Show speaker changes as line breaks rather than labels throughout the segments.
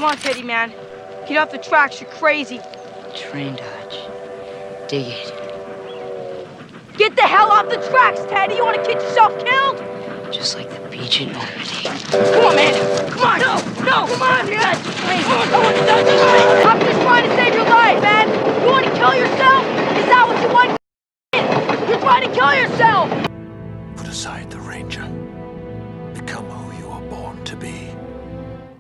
Come on, Teddy, man. Get off the tracks, you're crazy.
Train dodge. Dig it.
Get the hell off the tracks, Teddy! You wanna get yourself killed?
Just like the beach in Normandy.
Come on, man! Come on! No! Come on! Yes! I'm just trying to save your life, man! You wanna kill yourself? Is that what you want? You're trying to kill yourself!
Put aside the Ranger. Become who you are born to be.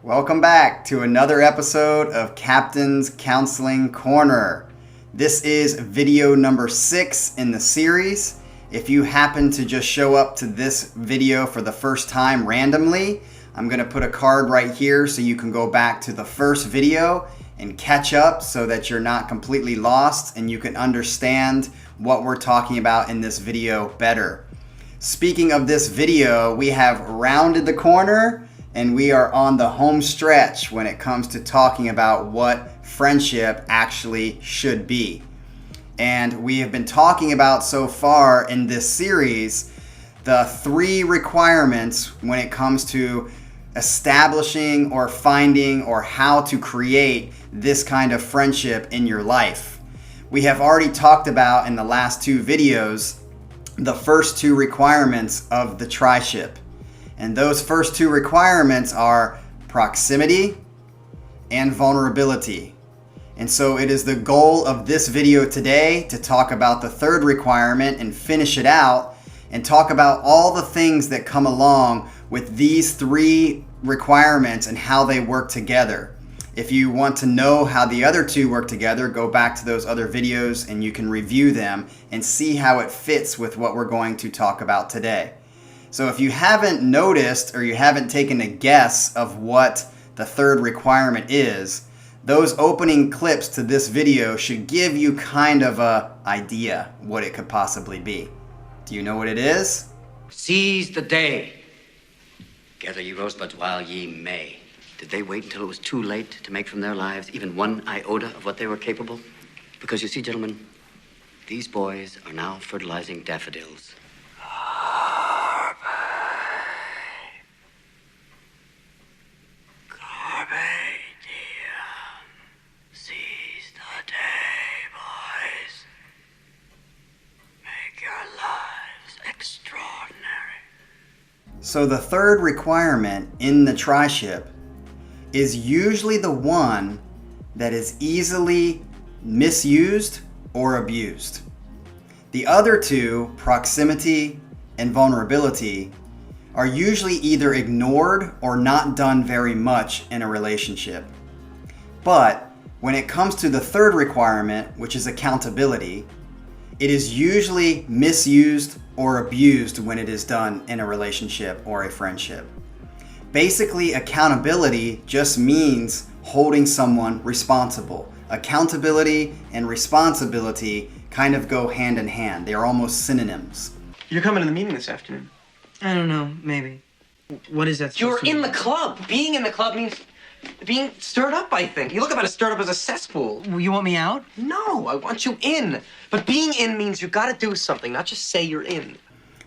Welcome back to another episode of Captain's Counseling Corner. This is video number 6 in the series. If you happen to just show up to this video for the first time randomly, I'm going to put a card right here so you can go back to the first video and catch up so that you're not completely lost and you can understand what we're talking about in this video better. Speaking of this video, we have rounded the corner and we are on the home stretch when it comes to talking about what friendship actually should be. And we have been talking about so far in this series the 3 requirements when it comes to establishing or finding or how to create this kind of friendship in your life. We have already talked about in the last 2 videos the first 2 requirements of the tri-ship. And those first 2 requirements are proximity and vulnerability. And so it is the goal of this video today to talk about the 3rd requirement and finish it out and talk about all the things that come along with these 3 requirements and how they work together. If you want to know how the other 2 work together, go back to those other videos and you can review them and see how it fits with what we're going to talk about today. So if you haven't noticed or you haven't taken a guess of what the 3rd requirement is, those opening clips to this video should give you kind of an idea what it could possibly be. Do you know what it is?
Seize the day. Gather ye rosebuds while ye may. Did they wait until it was too late to make from their lives even one iota of what they were capable? Because you see, gentlemen, these boys are now fertilizing daffodils.
So the 3rd requirement in the tri-ship is usually the one that is easily misused or abused. The other 2, proximity and vulnerability, are usually either ignored or not done very much in a relationship. But when it comes to the 3rd requirement, which is accountability, it is usually misused or abused when it is done in a relationship or a friendship. Basically, accountability just means holding someone responsible. Accountability and responsibility kind of go hand in hand. They are almost synonyms.
You're coming to the meeting this afternoon.
I don't know, maybe. What is that?
You're in the club. Being in the club means being stirred up, I think. You look about as stirred up as a cesspool.
You want me out?
No, I want you in. But being in means you gotta do something, not just say you're in.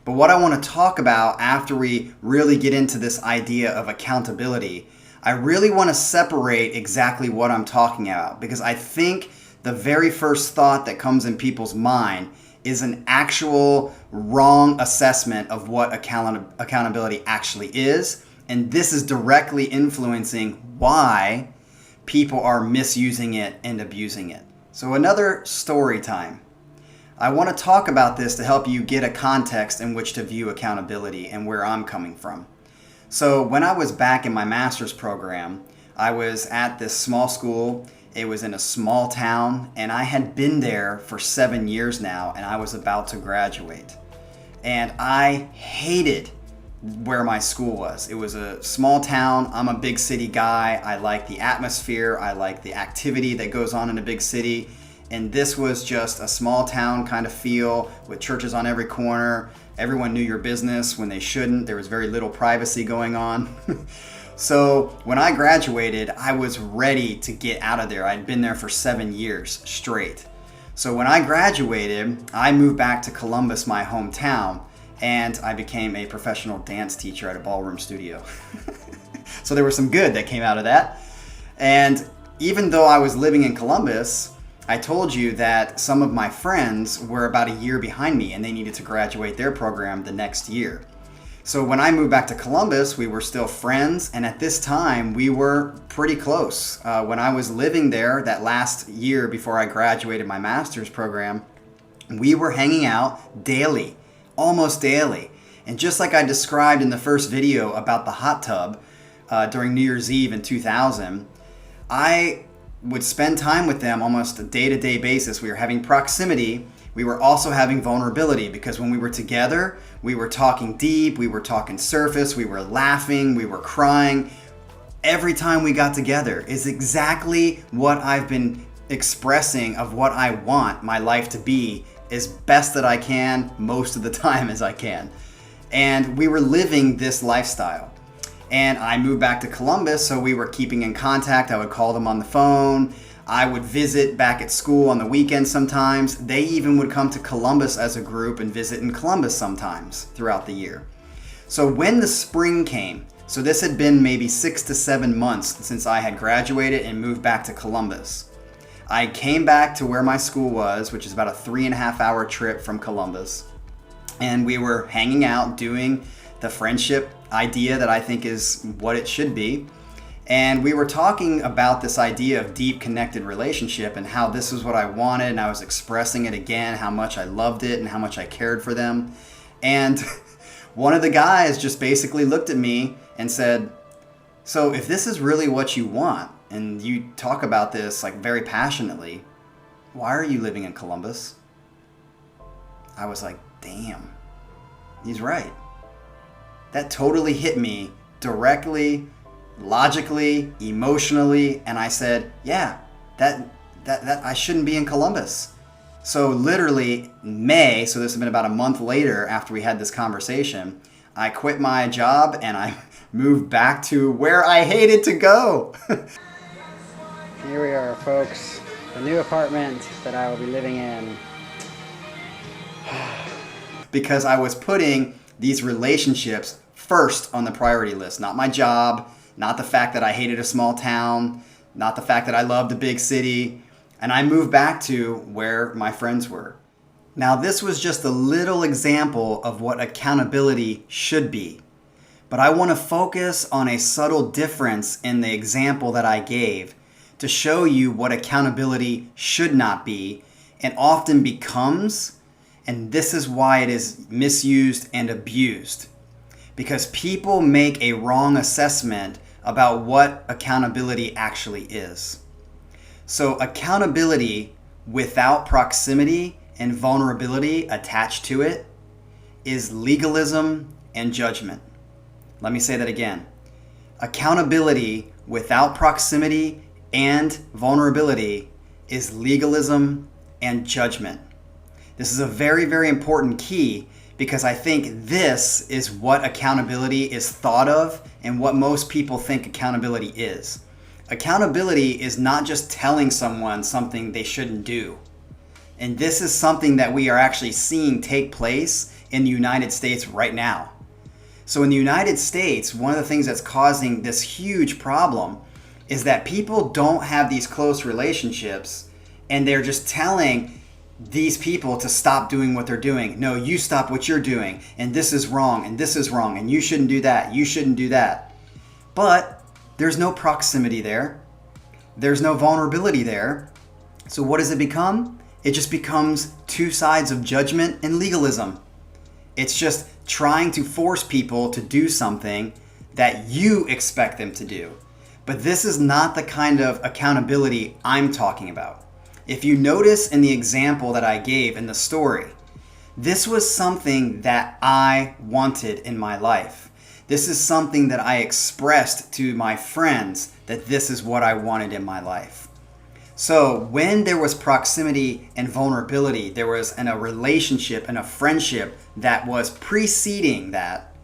But what I want to talk about after we really get into this idea of accountability, I really want to separate exactly what I'm talking about, because I think the very first thought that comes in people's mind is an actual wrong assessment of what accountability actually is. And this is directly influencing why people are misusing it and abusing it. So another story time. I want to talk about this to help you get a context in which to view accountability and where I'm coming from. So when I was back in my master's program, I was at this small school. It was in a small town, and I had been there for 7 years now, and I was about to graduate. And I hated where my school was. It was a small town. I'm a big city guy. I like the atmosphere. I like the activity that goes on in a big city. And this was just a small town kind of feel with churches on every corner. Everyone knew your business when they shouldn't. There was very little privacy going on. So when I graduated, I was ready to get out of there. I'd been there for 7 years straight. So when I graduated, I moved back to Columbus, my hometown, and I became a professional dance teacher at a ballroom studio. So there was some good that came out of that. And even though I was living in Columbus, I told you that some of my friends were about a year behind me and they needed to graduate their program the next year. So when I moved back to Columbus, we were still friends, and at this time we were pretty close. When I was living there that last year before I graduated my master's program, we were hanging out daily, almost daily. And just like I described in the first video about the hot tub during New Year's Eve in 2000, I would spend time with them almost a day-to-day basis. We were having proximity. We were also having vulnerability, because when we were together, we were talking deep, we were talking surface, we were laughing, we were crying. Every time we got together is exactly what I've been expressing of what I want my life to be as best that I can, most of the time as I can. And we were living this lifestyle. And I moved back to Columbus, so we were keeping in contact. I would call them on the phone. I would visit back at school on the weekends sometimes. They even would come to Columbus as a group and visit in Columbus sometimes throughout the year. So when the spring came, so this had been maybe 6 to 7 months since I had graduated and moved back to Columbus. I came back to where my school was, which is about a 3.5-hour trip from Columbus. And we were hanging out, doing the friendship idea that I think is what it should be. And we were talking about this idea of deep connected relationship and how this was what I wanted, and I was expressing it again, how much I loved it and how much I cared for them. And one of the guys just basically looked at me and said, so if this is really what you want, and you talk about this like very passionately, why are you living in Columbus? I was like, damn, he's right. That totally hit me directly, logically, emotionally, and I said, yeah, that I shouldn't be in Columbus. So literally May, so this has been about a month later after we had this conversation, I quit my job and I moved back to where I hated to go.
Here we are, folks, the new apartment that I will be living in.
Because I was putting these relationships first on the priority list, not my job, not the fact that I hated a small town, not the fact that I loved a big city, and I moved back to where my friends were. Now, this was just a little example of what accountability should be, but I want to focus on a subtle difference in the example that I gave to show you what accountability should not be and often becomes, and this is why it is misused and abused. Because people make a wrong assessment about what accountability actually is. So accountability without proximity and vulnerability attached to it is legalism and judgment. Let me say that again. Accountability without proximity and vulnerability is legalism and judgment. This is a very, very important key, because I think this is what accountability is thought of and what most people think accountability is. Accountability is not just telling someone something they shouldn't do. And this is something that we are actually seeing take place in the United States right now. So in the United States, one of the things that's causing this huge problem is that people don't have these close relationships, and they're just telling these people to stop doing what they're doing. No, you stop what you're doing, and this is wrong, and this is wrong, and you shouldn't do that, you shouldn't do that. But there's no proximity there. There's no vulnerability there. So what does it become? It just becomes two sides of judgment and legalism. It's just trying to force people to do something that you expect them to do. But this is not the kind of accountability I'm talking about. If you notice in the example that I gave in the story, this was something that I wanted in my life. This is something that I expressed to my friends, that this is what I wanted in my life. So when there was proximity and vulnerability, there was a relationship and a friendship that was preceding that.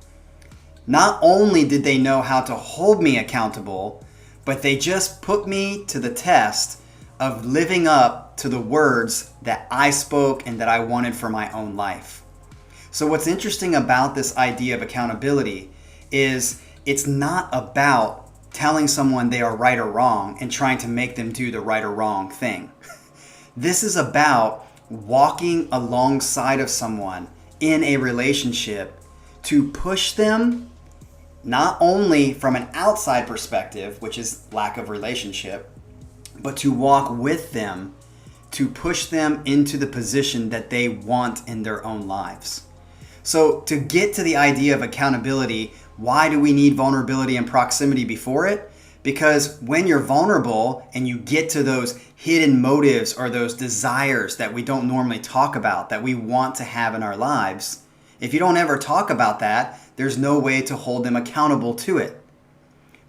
Not only did they know how to hold me accountable, but they just put me to the test of living up to the words that I spoke and that I wanted for my own life. So what's interesting about this idea of accountability is it's not about telling someone they are right or wrong and trying to make them do the right or wrong thing. This is about walking alongside of someone in a relationship to push them not only from an outside perspective, which is lack of relationship, but to walk with them to push them into the position that they want in their own lives. So to get to the idea of accountability, why do we need vulnerability and proximity before it? Because when you're vulnerable and you get to those hidden motives or those desires that we don't normally talk about, that we want to have in our lives, if you don't ever talk about that, there's no way to hold them accountable to it.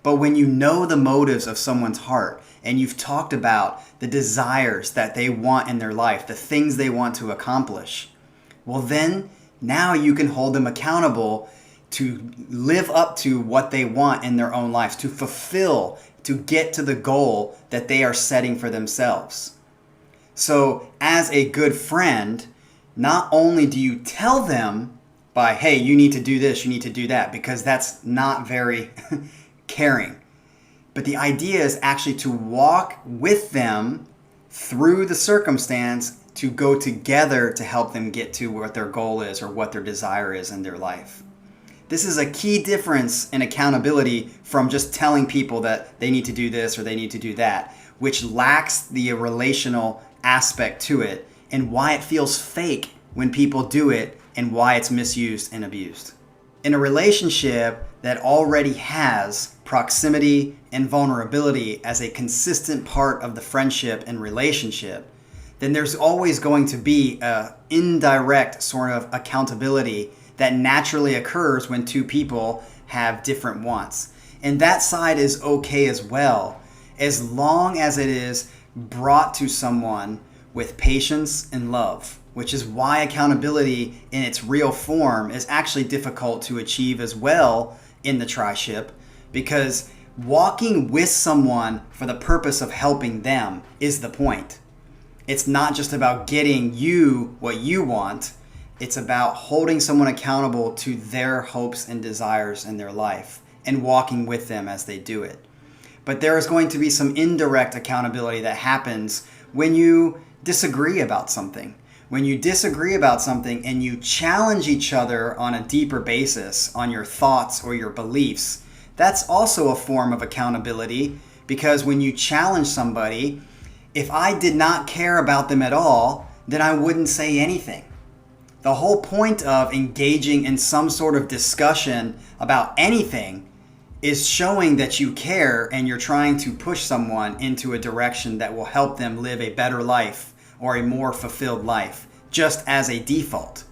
But when you know the motives of someone's heart and you've talked about the desires that they want in their life, the things they want to accomplish, well then, now you can hold them accountable to live up to what they want in their own lives, to fulfill, to get to the goal that they are setting for themselves. So as a good friend, not only do you tell them by, hey, you need to do this, you need to do that, because that's not very caring. But the idea is actually to walk with them through the circumstance to go together to help them get to what their goal is or what their desire is in their life. This is a key difference in accountability from just telling people that they need to do this or they need to do that, which lacks the relational aspect to it and why it feels fake when people do it and why it's misused and abused. In a relationship that already has proximity and vulnerability as a consistent part of the friendship and relationship, then there's always going to be an indirect sort of accountability that naturally occurs when two people have different wants. And that side is okay as well, as long as it is brought to someone with patience and love, which is why accountability in its real form is actually difficult to achieve as well in the tri-ship, because walking with someone for the purpose of helping them is the point. It's not just about getting you what you want. It's about holding someone accountable to their hopes and desires in their life and walking with them as they do it. But there is going to be some indirect accountability that happens when you disagree about something. When you disagree about something and you challenge each other on a deeper basis on your thoughts or your beliefs, that's also a form of accountability, because when you challenge somebody, if I did not care about them at all, then I wouldn't say anything. The whole point of engaging in some sort of discussion about anything is showing that you care and you're trying to push someone into a direction that will help them live a better life or a more fulfilled life, just as a default.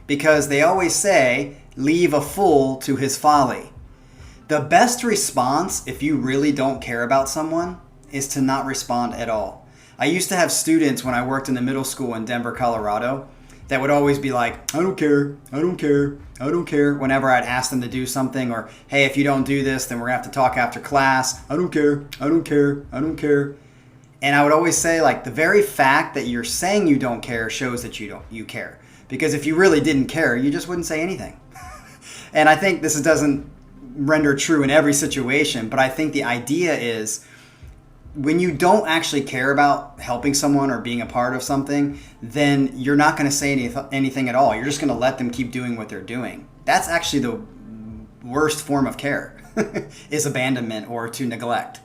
Because they always say, leave a fool to his folly. The best response, if you really don't care about someone, is to not respond at all. I used to have students when I worked in the middle school in Denver, Colorado, that would always be like, I don't care, I don't care, I don't care, whenever I'd ask them to do something, or, hey, if you don't do this, then we're gonna have to talk after class. I don't care, I don't care, I don't care. And I would always say, like, the very fact that you're saying you don't care shows that you care. Because if you really didn't care, you just wouldn't say anything. And I think this doesn't render true in every situation, but I think the idea is, when you don't actually care about helping someone or being a part of something, then you're not going to say anything at all. You're just going to let them keep doing what they're doing. That's actually the worst form of care, is abandonment or to neglect.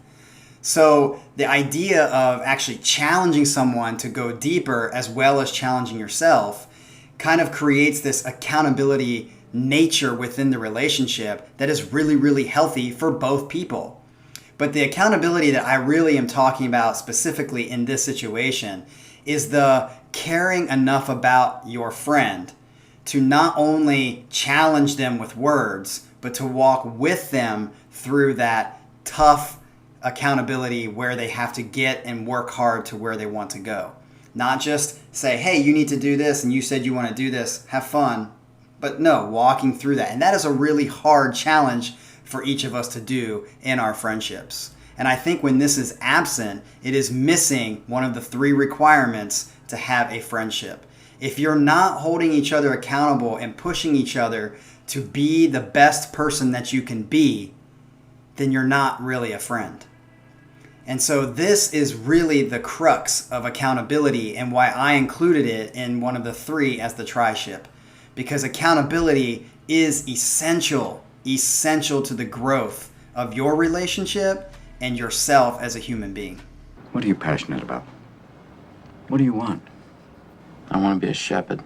So the idea of actually challenging someone to go deeper as well as challenging yourself kind of creates this accountability nature within the relationship that is really, really healthy for both people. But the accountability that I really am talking about specifically in this situation is the caring enough about your friend to not only challenge them with words, but to walk with them through that tough accountability where they have to get and work hard to where they want to go. Not just say, hey, you need to do this and you said you want to do this, have fun. But no, walking through that. And that is a really hard challenge for each of us to do in our friendships. And I think when this is absent, it is missing one of the 3 requirements to have a friendship. If you're not holding each other accountable and pushing each other to be the best person that you can be, then you're not really a friend. And so this is really the crux of accountability and why I included it in one of the three as the tri-ship. Because accountability is essential to the growth of your relationship and yourself as a human being.
What are you passionate about? What do you want?
I want to be a shepherd.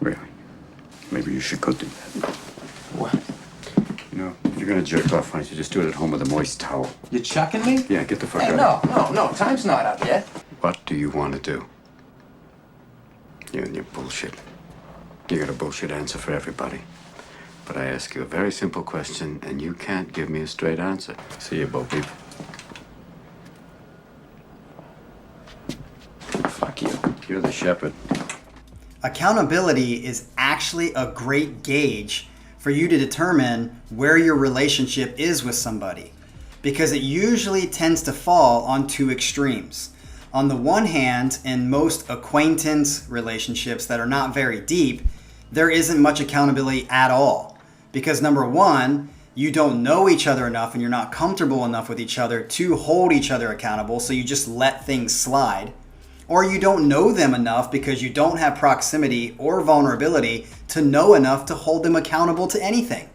Really? Maybe you should go do that.
What?
You know, if you're gonna jerk off, why don't you just do it at home with a moist towel?
You chucking me?
Yeah, get the fuck
Hey,
out.
no. Time's not up yet.
What do you want to do? You and your bullshit. You got a bullshit answer for everybody. But I ask you a very simple question, and you can't give me a straight answer. See you, Bo Peep.
Fuck you.
You're the shepherd.
Accountability is actually a great gauge for you to determine where your relationship is with somebody, because it usually tends to fall on two extremes. On the one hand, in most acquaintance relationships that are not very deep, there isn't much accountability at all. Because number one, you don't know each other enough and you're not comfortable enough with each other to hold each other accountable, so you just let things slide. Or you don't know them enough because you don't have proximity or vulnerability to know enough to hold them accountable to anything.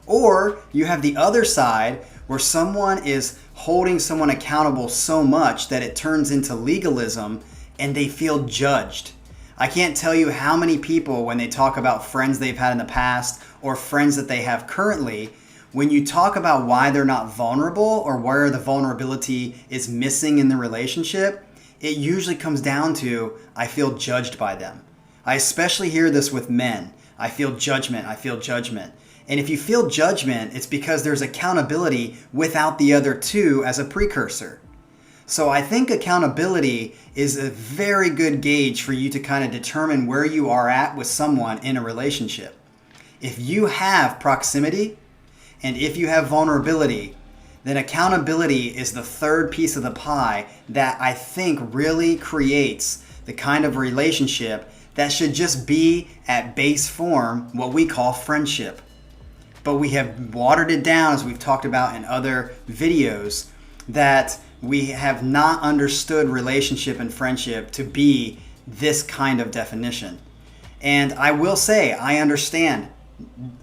Or you have the other side where someone is holding someone accountable so much that it turns into legalism and they feel judged. I can't tell you how many people, when they talk about friends they've had in the past or friends that they have currently, when you talk about why they're not vulnerable or where the vulnerability is missing in the relationship, it usually comes down to, I feel judged by them. I especially hear this with men. I feel judgment. And if you feel judgment, it's because there's accountability without the other two as a precursor. So I think accountability is a very good gauge for you to kind of determine where you are at with someone in a relationship. If you have proximity and if you have vulnerability, then accountability is the third piece of the pie that I think really creates the kind of relationship that should just be at base form what we call friendship. But we have watered it down, as we've talked about in other videos, that we have not understood relationship and friendship to be this kind of definition. And I will say, I understand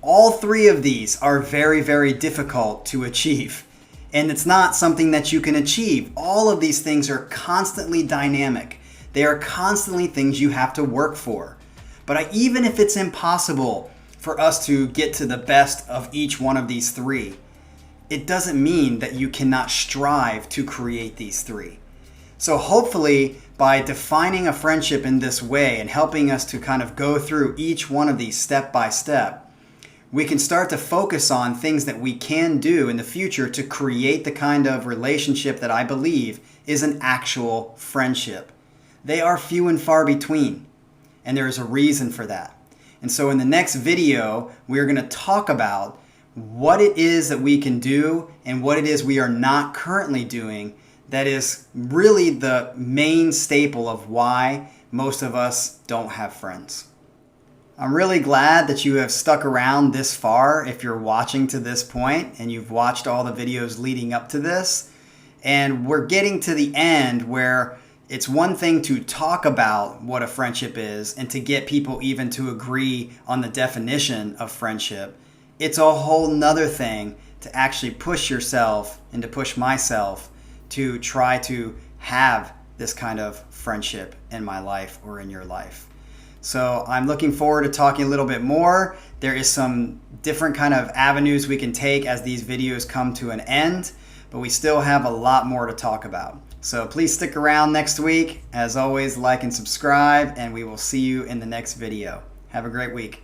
all three of these are very, very difficult to achieve. And it's not something that you can achieve. All of these things are constantly dynamic. They are constantly things you have to work for. But even if it's impossible for us to get to the best of each one of these three, it doesn't mean that you cannot strive to create these three. So hopefully, by defining a friendship in this way and helping us to kind of go through each one of these step by step, we can start to focus on things that we can do in the future to create the kind of relationship that I believe is an actual friendship. They are few and far between, and there is a reason for that. And so in the next video, we're going to talk about what it is that we can do and what it is we are not currently doing that is really the main staple of why most of us don't have friends. I'm really glad that you have stuck around this far if you're watching to this point and you've watched all the videos leading up to this. And we're getting to the end where it's one thing to talk about what a friendship is and to get people even to agree on the definition of friendship. It's a whole nother thing to actually push yourself and to push myself to try to have this kind of friendship in my life or in your life. So I'm looking forward to talking a little bit more. There is some different kind of avenues we can take as these videos come to an end, but we still have a lot more to talk about. So please stick around next week. As always, like and subscribe, and we will see you in the next video. Have a great week.